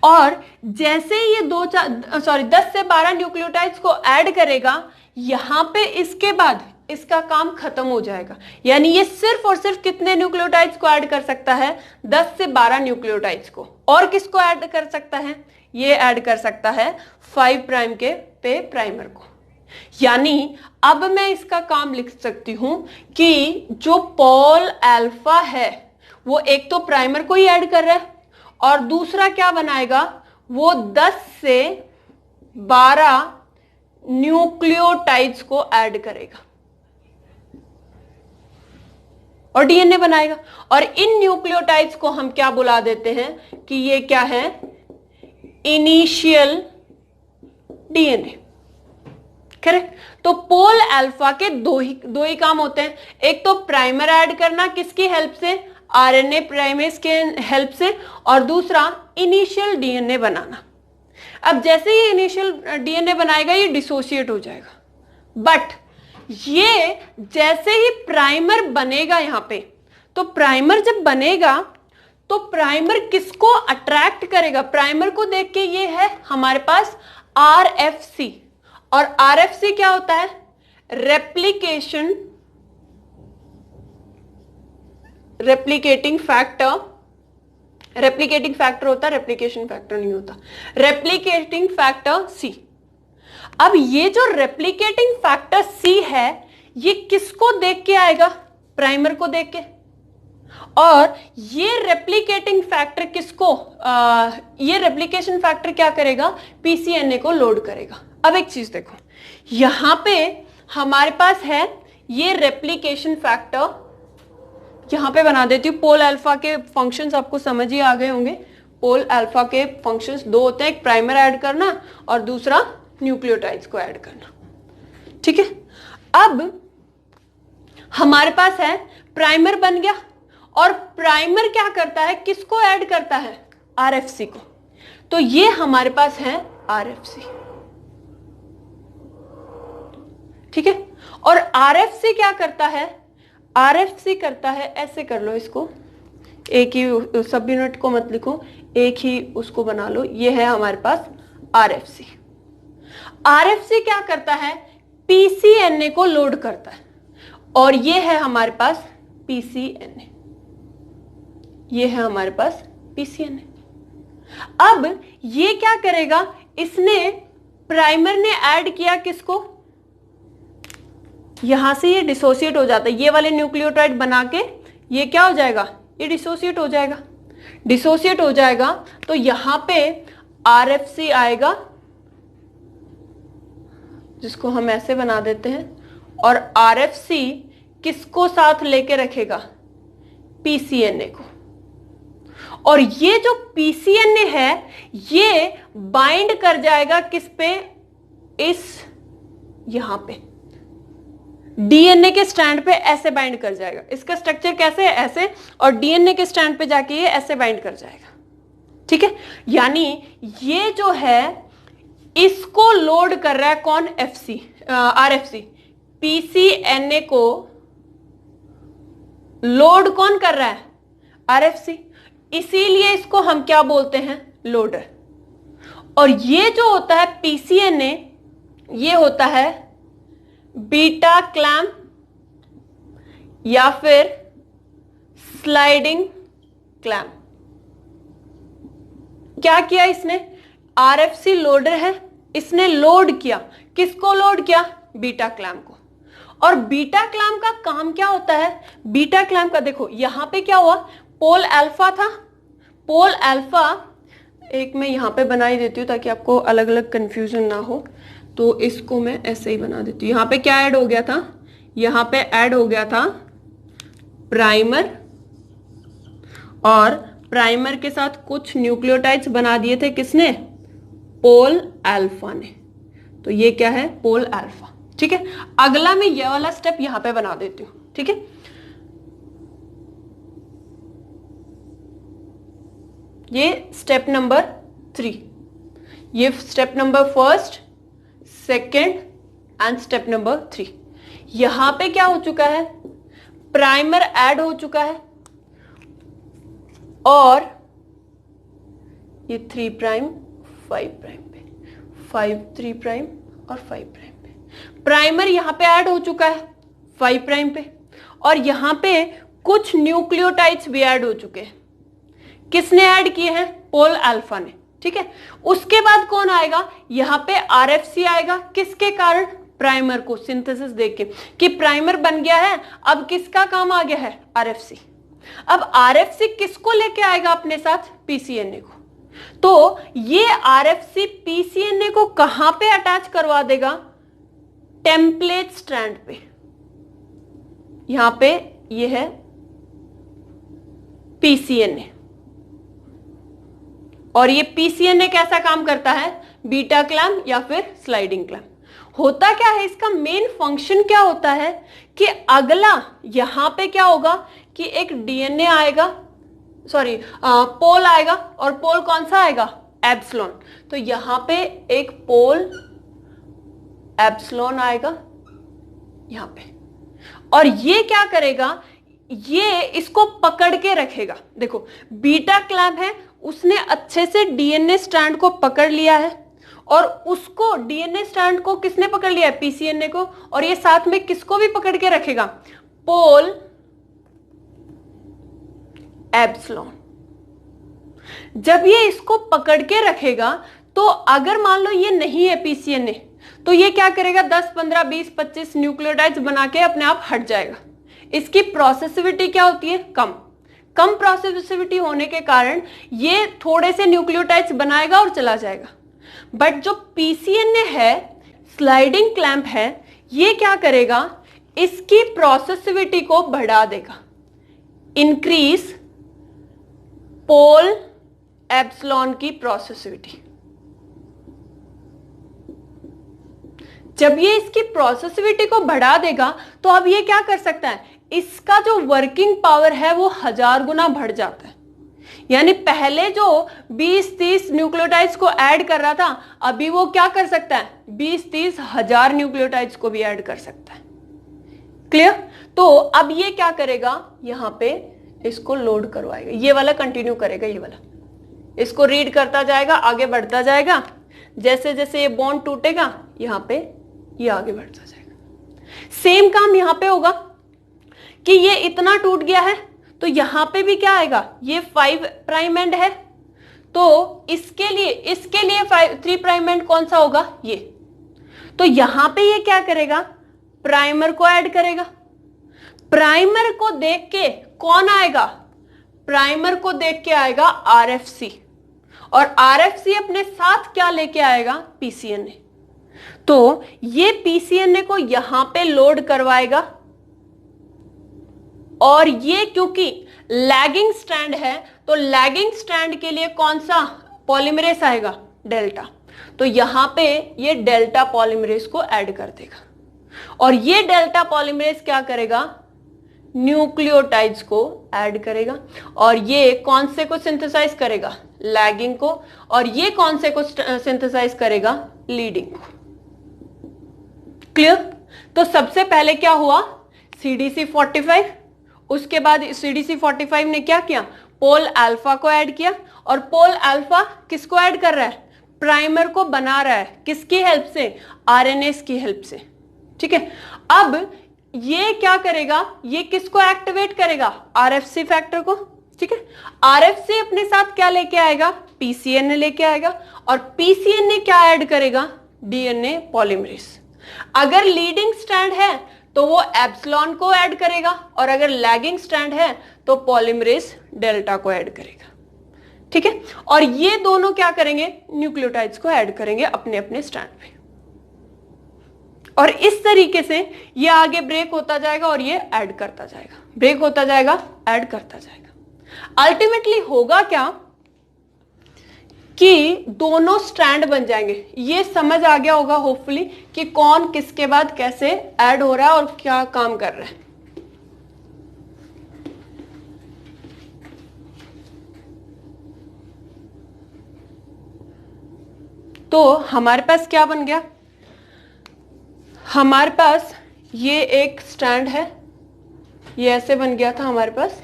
और जैसे ये 10 से 12 न्यूक्लियोटाइड्स को ऐड करेगा, यहां पे इसके बाद इसका काम खत्म हो जाएगा। यानी ये सिर्फ और सिर्फ कितने न्यूक्लियोटाइड्स को ऐड कर सकता है, 10 से 12 न्यूक्लियोटाइड्स को। और किसको ऐड कर सकता है, ये ऐड कर सकता है 5 प्राइम के पे प्राइमर को। यानी अब मैं इसका काम लिख सकती हूं कि जो पोल अल्फा है वो एक तो प्राइमर को ही ऐड कर रहा है, और दूसरा क्या बनाएगा, वो 10 से 12 न्यूक्लियोटाइड्स को ऐड करेगा और DNA बनाएगा। और इन न्यूक्लियोटाइड्स को हम क्या बुला देते हैं कि ये क्या है, इनिशियल DNA। करेक्ट। तो पोल अल्फा के दो ही काम होते हैं, एक तो प्राइमर ऐड करना किसकी हेल्प से, RNA प्राइमेस के हेल्प से, और दूसरा इनिशियल DNA बनाना। अब जैसे ये इनिशियल DNA बनाएगा ये डिसोशिएट हो जाएगा, बट ये जैसे ही प्राइमर बनेगा यहां पे, तो प्राइमर जब बनेगा तो प्राइमर किसको अट्रैक्ट करेगा, प्राइमर को देख के ये है हमारे पास RFC। और RFC क्या होता है, रेप्लिकेटिंग फैक्टर। रेप्लिकेटिंग फैक्टर होता है, रेप्लिकेशन फैक्टर नहीं होता, रेप्लिकेटिंग फैक्टर C। अब ये जो रेप्लिकेटिंग फैक्टर C है ये किसको देख के आएगा, प्राइमर को देख के। और ये रेप्लिकेटिंग फैक्टर किसको, ये रेप्लिकेशन फैक्टर क्या करेगा, PCNA को लोड करेगा। अब एक चीज देखो, यहां पे हमारे पास है ये रेप्लिकेशन फैक्टर, यहां पे बना देती हूं। पोल अल्फा के फंक्शंस आपको समझ ही आ गए होंगे। पोल अल्फा के फंक्शंस दो होते हैं, एक प्राइमर ऐड करना और दूसरा न्यूक्लियोटाइड्स को ऐड करना। ठीक है, अब हमारे पास है प्राइमर बन गया, और प्राइमर क्या करता है, किसको ऐड करता है, RFC को। तो ये हमारे पास है RFC। ठीक है, और RFC क्या करता है, RFC करता है, ऐसे कर लो इसको, एक ही सब यूनिट को मत लिखो, एक ही उसको बना लो। ये है हमारे पास RFC। RFC क्या करता है, PCNA को लोड करता है, और ये है हमारे पास PCNA। ये है हमारे पास PCNA। अब ये क्या करेगा, इसने प्राइमर ने ऐड किया किसको, यहां से ये डिसोसिएट हो जाता है, ये वाले न्यूक्लियोटाइड बना के ये क्या हो जाएगा, ये डिसोसिएट हो जाएगा। डिसोसिएट हो जाएगा तो यहां पे RFC आएगा, जिसको हम ऐसे बना देते हैं, और RFC किसको साथ लेके रखेगा, PCNA को। और ये जो PCNA है ये बाइंड कर जाएगा किस पे, इस यहां पे DNA के स्टैंड पे ऐसे बाइंड कर जाएगा। इसका स्ट्रक्चर कैसे है, ऐसे, और DNA के स्टैंड पे जाके ये ऐसे बाइंड कर जाएगा। ठीक है, यानी ये जो है इसको लोड कर रहा है कौन, RFC। PCNA को लोड कौन कर रहा है, RFC। इसीलिए इसको हम क्या बोलते हैं, लोडर। और ये जो होता है पीसीएनए, ये होता है बीटा क्लैम्प या फिर स्लाइडिंग क्लैम्प। क्या किया इसने, आरएफसी लोडर है, इसने लोड किया, किसको लोड किया, बीटा क्लैम्प को। और बीटा क्लैम्प का काम क्या होता है, बीटा क्लैम्प का देखो यहां पे क्या हुआ, पोल अल्फा था, पोल अल्फा, एक मैं यहां पे बना ही देती हूं ताकि आपको अलग अलग कंफ्यूजन ना हो, तो इसको मैं ऐसे ही बना देती हूं। यहां पे क्या ऐड हो गया था, यहां पे ऐड हो गया था प्राइमर, और प्राइमर के साथ कुछ न्यूक्लियोटाइड्स बना दिए थे किसने, पोल अल्फा ने। तो ये क्या है, पोल अल्फा। ठीक है, अगला मैं ये वाला स्टेप यहां पे बना देती हूं। ठीक है, ये स्टेप नंबर 3, ये step number 1, 2 and step number 3। यहां पे क्या हो चुका है, प्राइमर ऐड हो चुका है, और ये 3 प्राइम 5 प्राइम पे, 5 3 प्राइम और 5 प्राइम पे प्राइमर यहां पे ऐड हो चुका है 5 प्राइम पे, और यहां पे कुछ न्यूक्लियोटाइड्स भी ऐड हो चुके हैं। किसने ऐड किए हैं, पोल अल्फा ने। ठीक है, उसके बाद कौन आएगा, यहां पे आरएफसी आएगा, किसके कारण, प्राइमर को सिंथेसिस देख के कि प्राइमर बन गया है, अब किसका काम आ गया है, आरएफसी। अब आरएफसी किसको लेके आएगा अपने साथ, पीसीएनए को। तो ये आरएफसी पीसीएनए को कहां पे अटैच करवा देगा, टेम्पलेट स्ट्रैंड पे। यहां पे ये है पीसीएनए, और ये पीसीएनए कैसा काम करता है, बीटा क्लैम्प या फिर स्लाइडिंग क्लैम्प। होता क्या है, इसका मेन फंक्शन क्या होता है कि अगला यहां पे क्या होगा कि एक डीएनए आएगा, सॉरी पोल आएगा, और पोल कौन सा आएगा, एप्सिलॉन। तो यहां पे एक पोल एप्सिलॉन आएगा यहां पे, और ये क्या करेगा, ये इसको पकड़ के रखेगा। देखो बीटा क्लैम्प है, उसने अच्छे से डीएनए स्ट्रैंड को पकड़ लिया है, और उसको डीएनए स्ट्रैंड को किसने पकड़ लिया है, पीसीएनए को, और ये साथ में किसको भी पकड़ के रखेगा, पोल एप्सिलॉन। जब ये इसको पकड़ के रखेगा, तो अगर मान लो ये नहीं है पीसीएनए, तो ये क्या करेगा, 10 15 20 25 न्यूक्लियोटाइड्स बना के अपने आप हट जाएगा। इसकी प्रोसेसिविटी क्या होती है, कम। कम प्रोसेसिविटी होने के कारण ये थोड़े से न्यूक्लियोटाइड्स बनाएगा और चला जाएगा। बट जो पीसीएनए है, स्लाइडिंग क्लैम्प है, ये क्या करेगा, इसकी प्रोसेसिविटी को बढ़ा देगा, इंक्रीज पोल एप्सिलॉन की प्रोसेसिविटी। जब ये इसकी प्रोसेसिविटी को बढ़ा देगा, तो अब ये क्या कर सकता है, इसका जो वर्किंग पावर है वो 1000 गुना बढ़ जाता है। यानी पहले जो 20-30 न्यूक्लियोटाइड्स को ऐड कर रहा था, अभी वो क्या कर सकता है, 20-30 हजार न्यूक्लियोटाइड्स को भी ऐड कर सकता है। क्लियर। तो अब ये क्या करेगा, यहां पे इसको लोड करवाएगा, ये वाला कंटिन्यू करेगा, ये वाला इसको रीड करता जाएगा, आगे बढ़ता जाएगा। जैसे जैसे ये बॉन्ड टूटेगा, यहां पे ये आगे बढ़ता जाएगा। सेम काम यहां पे होगा कि ये इतना टूट गया है, तो यहां पे भी क्या आएगा, ये 5 प्राइम एंड है, तो इसके लिए 3 प्राइम एंड कौन सा होगा, ये। तो यहां पे ये क्या करेगा, प्राइमर को ऐड करेगा। प्राइमर को देख के कौन आएगा, प्राइमर को देख के आएगा आरएफसी, और आरएफसी अपने साथ क्या लेके आएगा, पीसीएनए। तो ये पीसीएनए को यहां पे लोड करवाएगा, और ये क्योंकि लैगिंग स्ट्रैंड है, तो लैगिंग स्ट्रैंड के लिए कौन सा पॉलीमरेज आएगा, डेल्टा। तो यहां पे ये डेल्टा पॉलीमरेज को ऐड कर देगा, और ये डेल्टा पॉलीमरेज क्या करेगा, न्यूक्लियोटाइड्स को ऐड करेगा, और ये कौन से को सिंथेसाइज करेगा, लैगिंग को, और ये कौन से को सिंथेसाइज करेगा, लीडिंग को। क्लियर। तो सबसे पहले क्या हुआ, CDC45, उसके बाद CDC45 ने क्या किया, पोल अल्फा को ऐड किया, और पोल अल्फा किसको ऐड कर रहा है, प्राइमर को बना रहा है, किसकी हेल्प से, आरएनएस की हेल्प से। ठीक है, अब ये क्या करेगा, ये किसको एक्टिवेट करेगा, आरएफसी फैक्टर को। ठीक है, आरएफसी अपने साथ क्या लेके आएगा, पीसीएनए लेके आएगा, और पीसीएनए क्या ऐड करेगा, डीएनए पॉलीमरेज। अगर लीडिंग स्ट्रैंड है तो वो एप्सिलॉन को ऐड करेगा, और अगर लैगिंग स्ट्रैंड है तो पॉलीमरेज डेल्टा को ऐड करेगा। ठीक है, और ये दोनों क्या करेंगे, न्यूक्लियोटाइड्स को ऐड करेंगे अपने अपने स्ट्रैंड पे, और इस तरीके से ये आगे ब्रेक होता जाएगा और ये ऐड करता जाएगा, ब्रेक होता जाएगा, ऐड करता जाएगा। अल्टीमेटली होगा क्या कि दोनों स्ट्रैंड बन जाएंगे। ये समझ आ गया होगा होपफुली कि कौन किसके बाद कैसे ऐड हो रहा है और क्या काम कर रहा है। तो हमारे पास क्या बन गया, हमारे पास ये एक स्ट्रैंड है, ये ऐसे बन गया था हमारे पास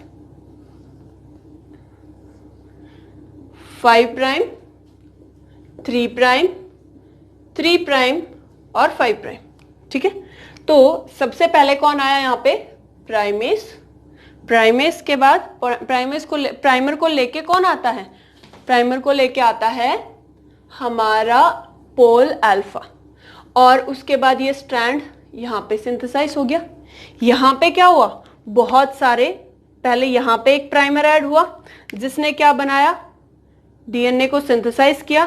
5 प्राइम 3 प्राइम 3 प्राइम और 5 प्राइम। ठीक है, तो सबसे पहले कौन आया यहाँ पे, प्राइमेस। प्राइमेस के बाद प्राइमर को लेके कौन आता है, प्राइमर को लेके आता है हमारा पोल अल्फा, और उसके बाद ये स्ट्रैंड यहाँ पे सिंथेसाइज हो गया। यहाँ पे क्या हुआ, बहुत सारे, पहले यहाँ पे एक प्राइमर ऐड हुआ जिसने क्या बनाया, डीएनए को सिंथेसाइज किया,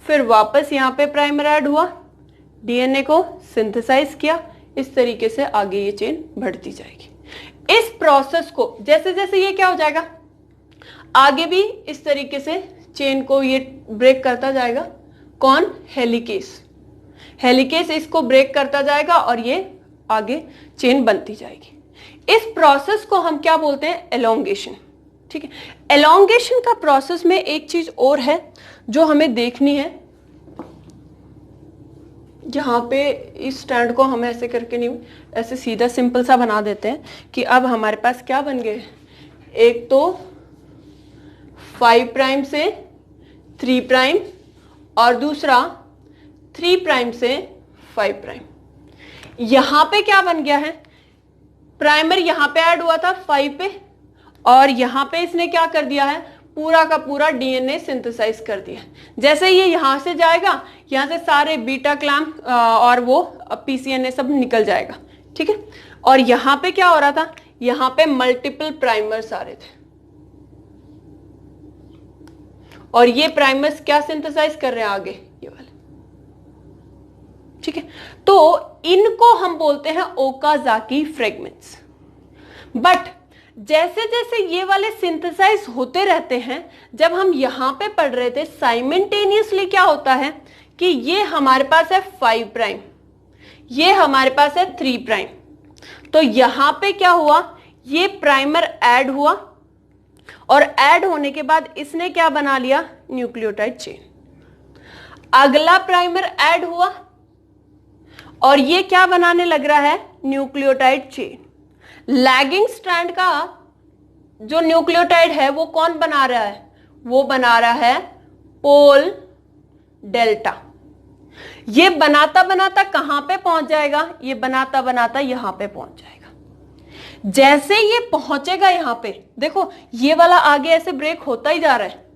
फिर वापस यहाँ पे प्राइमर ऐड हुआ, डीएनए को सिंथेसाइज किया। इस तरीके से आगे ये चेन बढ़ती जाएगी। इस प्रोसेस को जैसे जैसे ये क्या हो जाएगा, आगे भी इस तरीके से चेन को ये ब्रेक करता जाएगा। कौन, हेलिकेस। हेलिकेस इसको ब्रेक करता जाएगा और ये आगे चेन बनती जाएगी। इस प्रोसेस को हम क्या बोलते हैं, एलोंगेशन। ठीक है, एलोंगेशन का प्रोसेस में एक चीज और है जो हमें देखनी है। यहाँ पे इस स्टैंड को हम ऐसे करके नहीं, ऐसे सीधा सिंपल सा बना देते हैं कि अब हमारे पास क्या बन गए, एक तो 5 प्राइम से 3 प्राइम और दूसरा 3 प्राइम से 5 प्राइम। यहां पे क्या बन गया है, प्राइमर यहां पे ऐड हुआ था 5 पे, और यहां पे इसने क्या कर दिया है, पूरा का पूरा डीएनए सिंथेसाइज कर दिया। जैसे ये यहां से जाएगा, यहां से सारे बीटा क्लैम्प और वो पीसीएनए सब निकल जाएगा। ठीक है, और यहां पे क्या हो रहा था, यहां पे मल्टीपल प्राइमर्स आ रहे थे, और ये प्राइमर्स क्या सिंथेसाइज कर रहे हैं आगे, ये वाले। ठीक है, तो इनको हम बोलते हैं ओकाजाकी फ्रेगमेंट्स। बट जैसे जैसे ये वाले सिंथेसाइज होते रहते हैं, जब हम यहां पे पढ़ रहे थे साइमल्टेनियसली क्या होता है कि ये हमारे पास है 5 प्राइम, ये हमारे पास है 3 प्राइम, तो यहां पे क्या हुआ, ये प्राइमर ऐड हुआ, और ऐड होने के बाद इसने क्या बना लिया, न्यूक्लियोटाइड चेन। अगला प्राइमर ऐड हुआ और ये क्या बनाने लग रहा है, न्यूक्लियोटाइड चेन। लैगिंग स्ट्रैंड का जो न्यूक्लियोटाइड है वो कौन बना रहा है, वो बना रहा है पोल डेल्टा। ये बनाता बनाता कहां पे पहुंच जाएगा, ये बनाता बनाता यहां पे पहुंच जाएगा। जैसे ये पहुंचेगा यहां पे, देखो ये वाला आगे ऐसे ब्रेक होता ही जा रहा है,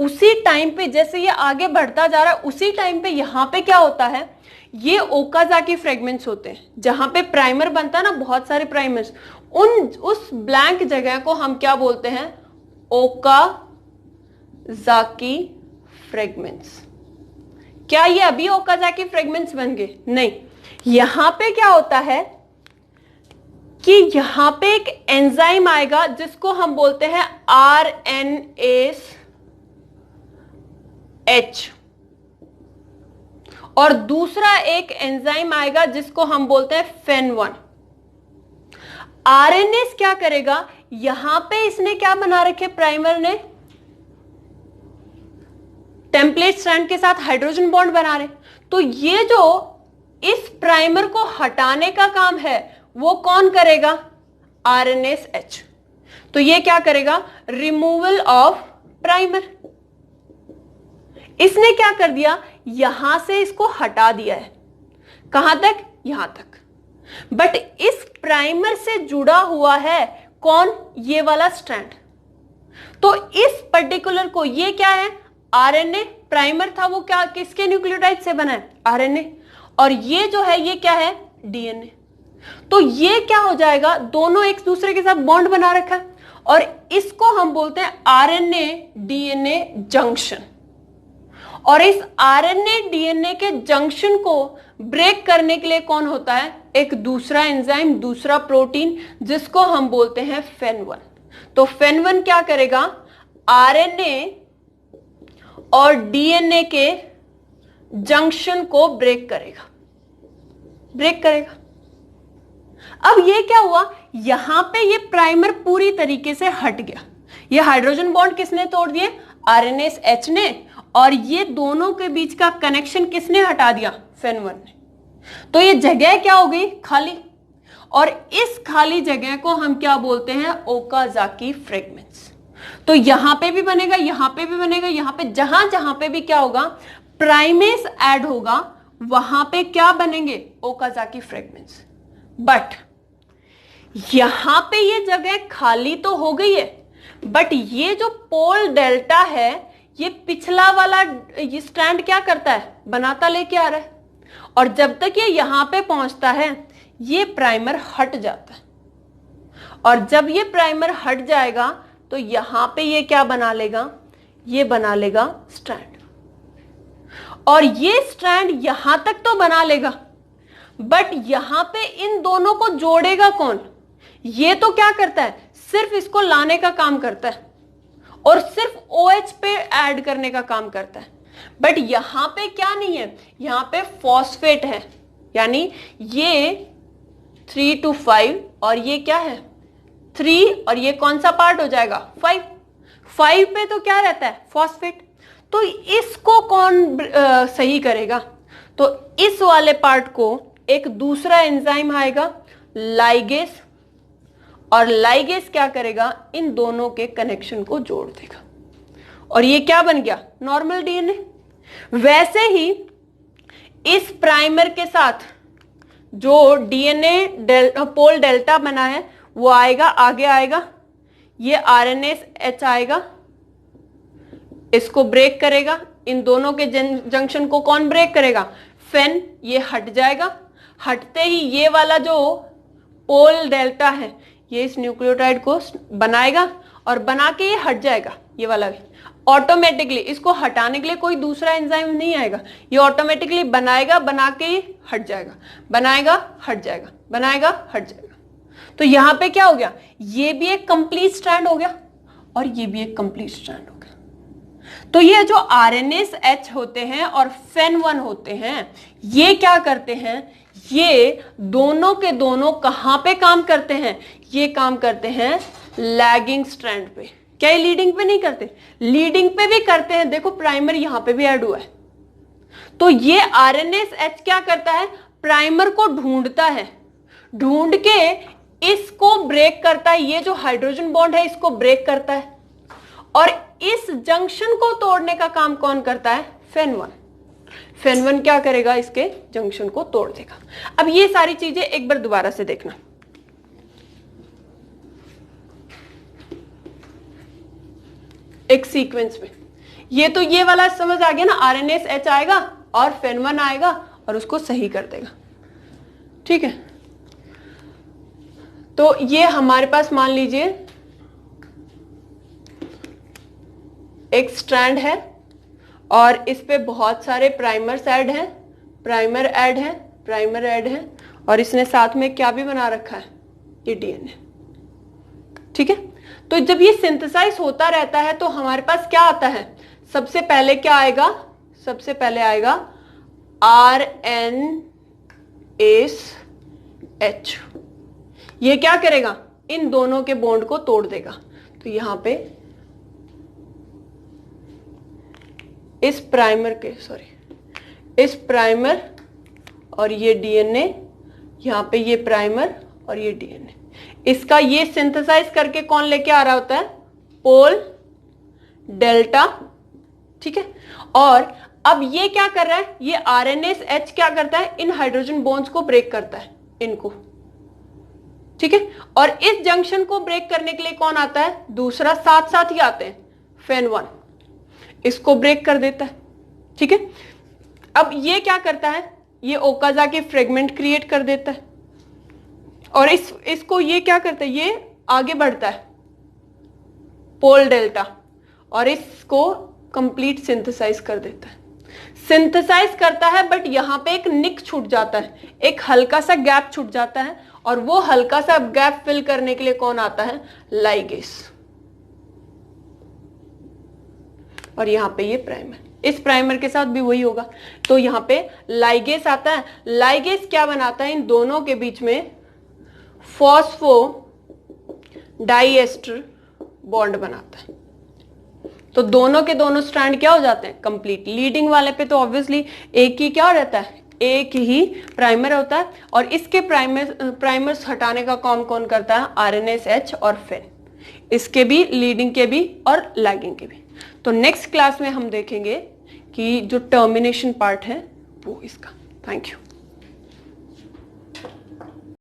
उसी टाइम पे जैसे ये आगे बढ़ता जा रहा है, उसी टाइम पे यहां पे क्या होता है, ये ओकाजाकी फ्रेगमेंट्स होते हैं। जहां पे प्राइमर बनता है ना, बहुत सारे प्राइमर्स, उस ब्लैंक जगह को हम क्या बोलते हैं, ओकाजाकी फ्रेगमेंट्स। क्या ये अभी ओकाजाकी फ्रेगमेंट्स बन गए, नहीं। यहां पे क्या होता है कि यहां पे एक एंजाइम आएगा जिसको हम बोलते हैं RNase-H, और दूसरा एक एंजाइम आएगा जिसको हम बोलते हैं FEN1। आरएनएस क्या करेगा, यहां पे इसने क्या बना रखे, प्राइमर ने टेम्पलेट स्ट्रैंड के साथ हाइड्रोजन बॉन्ड बना रहे, तो ये जो इस प्राइमर को हटाने का काम है वो कौन करेगा, RNase-H। तो ये क्या करेगा, रिमूवल ऑफ प्राइमर। इसने क्या कर दिया, यहां से इसको हटा दिया है, कहां तक, यहां तक। बट इस प्राइमर से जुड़ा हुआ है कौन, ये वाला स्ट्रैंड। तो इस पर्टिकुलर को, ये क्या है, आरएनए, प्राइमर था वो क्या, किसके न्यूक्लियोटाइड से बना है, आरएनए, और ये जो है ये क्या है, डीएनए। तो ये क्या हो जाएगा, दोनों एक दूसरे के साथ बॉन्ड बना रखा है, और इसको हम बोलते हैं आरएनए डीएनए जंक्शन। और इस आरएनए डीएनए के जंक्शन को ब्रेक करने के लिए कौन होता है, एक दूसरा एंजाइम, दूसरा प्रोटीन, जिसको हम बोलते हैं फेन1। तो फेन1 क्या करेगा, आरएनए और डीएनए के जंक्शन को ब्रेक करेगा, ब्रेक करेगा। अब ये क्या हुआ, यहां पे ये प्राइमर पूरी तरीके से हट गया, ये हाइड्रोजन बॉन्ड किसने तोड़ दिए, आरएनएस एच ने, और ये दोनों के बीच का कनेक्शन किसने हटा दिया, फेन1 ने। तो ये जगह क्या हो गई, खाली, और इस खाली जगह को हम क्या बोलते हैं, ओकाजाकी फ्रेगमेंट्स। तो यहां पे भी बनेगा, यहां पे भी बनेगा, यहां पे, जहां जहां पे भी क्या होगा, प्राइमेस ऐड होगा, वहां पे क्या बनेंगे, ओकाजाकी फ्रेगमेंट्स। बट यहां पे ये जगह खाली तो हो गई है, बट ये जो पोल डेल्टा है, ये पिछला वाला ये स्ट्रैंड क्या करता है, बनाता लेके आ रहा है, और जब तक ये यहां पे पहुंचता है ये प्राइमर हट जाता है, और जब ये प्राइमर हट जाएगा तो यहां पे ये क्या बना लेगा, ये बना लेगा स्ट्रैंड, और ये स्ट्रैंड यहां तक तो बना लेगा, बट यहां पे इन दोनों को जोड़ेगा कौन, ये तो क्या करता है, सिर्फ इसको लाने का काम करता है और सिर्फ OH पे ऐड करने का काम करता है। बट यहां पे क्या नहीं है, यहां पे फॉस्फेट है, यानी ये 3 to 5 और ये क्या है 3, और ये कौन सा पार्ट हो जाएगा 5 पे तो क्या रहता है फॉस्फेट। तो इसको कौन सही करेगा, तो इस वाले पार्ट को एक दूसरा एंजाइम आएगा लाइगेस, और लाइगेस क्या करेगा, इन दोनों के कनेक्शन को जोड़ देगा, और ये क्या बन गया, नॉर्मल डीएनए। वैसे ही इस प्राइमर के साथ जो डीएनए पोल डेल्टा बना है वो आएगा, आगे आएगा, ये आरएनएस एच आएगा, इसको ब्रेक करेगा, इन दोनों के जंक्शन को कौन ब्रेक करेगा, फेन, ये हट जाएगा। हटते ही ये वाला जो पोल डेल्टा है ये इस न्यूक्लियोटाइड को बनाएगा, और बना के ये हट जाएगा, ये वाला भी ऑटोमेटिकली। इसको हटाने के लिए कोई दूसरा एंजाइम नहीं आएगा, ये ऑटोमेटिकली बनाएगा, बना के ही हट जाएगा, बनाएगा हट जाएगा, बनाएगा हट जाएगा। तो यहां पे क्या हो गया, ये भी एक कंप्लीट स्ट्रैंड हो गया और ये भी एक कंप्लीट स्ट्रैंड हो गया। तो ये जो आरएनएस एच होते हैं और फेन1 होते हैं, ये क्या करते हैं, ये दोनों के दोनों कहां पे काम करते हैं, ये काम करते हैं लैगिंग स्ट्रैंड पे। क्या ये लीडिंग पे नहीं करते, लीडिंग पे भी करते हैं, देखो प्राइमर यहां पे भी ऐड हुआ है। तो ये आरएनएस एच क्या करता है, प्राइमर को ढूंढता है, ढूंढ के इसको ब्रेक करता है, ये जो हाइड्रोजन बॉन्ड है इसको ब्रेक करता है, और इस जंक्शन को तोड़ने का काम कौन करता है, फेन1। फेन1 क्या करेगा, इसके जंक्शन को तोड़ देगा। अब ये सारी चीजें एक बार दोबारा से देखना, एक सीक्वेंस में। ये तो ये वाला समझ आ गया ना, आरएनएस एच आएगा और फेन1 आएगा और उसको सही कर देगा, ठीक है। तो ये हमारे पास मान लीजिए एक स्ट्रैंड है और इस पे बहुत सारे प्राइमर्स ऐड हैं, प्राइमर ऐड है, प्राइमर ऐड है, और इसने साथ में क्या भी बना रखा है, ये डीएनए, ठीक है। तो जब ये सिंथेसाइज होता रहता है तो हमारे पास क्या आता है, सबसे पहले क्या आएगा, सबसे पहले आएगा RNase-H। ये क्या करेगा, इन दोनों के बॉन्ड को तोड़ देगा। तो यहां पे इस प्राइमर और ये डीएनए, यहां पे ये प्राइमर और ये डीएनए, इसका ये सिंथेसाइज करके कौन लेके आ रहा होता है, पोल डेल्टा, ठीक है। और अब ये क्या कर रहा है, ये आरएनएस एच क्या करता है, इन हाइड्रोजन बॉन्ड्स को ब्रेक करता है, इनको, ठीक है। और इस जंक्शन को ब्रेक करने के लिए कौन आता है, दूसरा, साथ साथ ही आते हैं, फेन 1 इसको ब्रेक कर देता है, ठीक है। अब ये क्या करता है, ये ओकाजाकी फ्रेगमेंट क्रिएट कर देता है और इसको ये क्या करता है, ये आगे बढ़ता है पोल डेल्टा और इसको कंप्लीट सिंथेसाइज कर देता है। सिंथेसाइज करता है बट यहां पे एक निक छूट जाता है, एक हल्का सा गैप छूट जाता है और वो हल्का सा गैप फिल करने के लिए कौन आता है, लाइगेस। और यहां पे ये प्राइमर, इस प्राइमर के साथ भी वही होगा, तो यहां पे लाइगेस आता है। लाइगेस क्या बनाता है, इन दोनों के बीच में फॉस्फो डाइएस्टर बॉन्ड बनाता है। तो दोनों के दोनों स्ट्रैंड क्या हो जाते हैं, कंप्लीट। लीडिंग वाले पे तो ऑब्वियसली एक ही क्या रहता है, एक ही प्राइमर होता है और इसके प्राइमर्स हटाने का काम कौन करता है, आरएनएस एच और फेन, इसके भी, लीडिंग के भी और लैगिंग के भी। तो नेक्स्ट क्लास में हम देखेंगे कि जो टर्मिनेशन पार्ट है वो इसका। Thank you.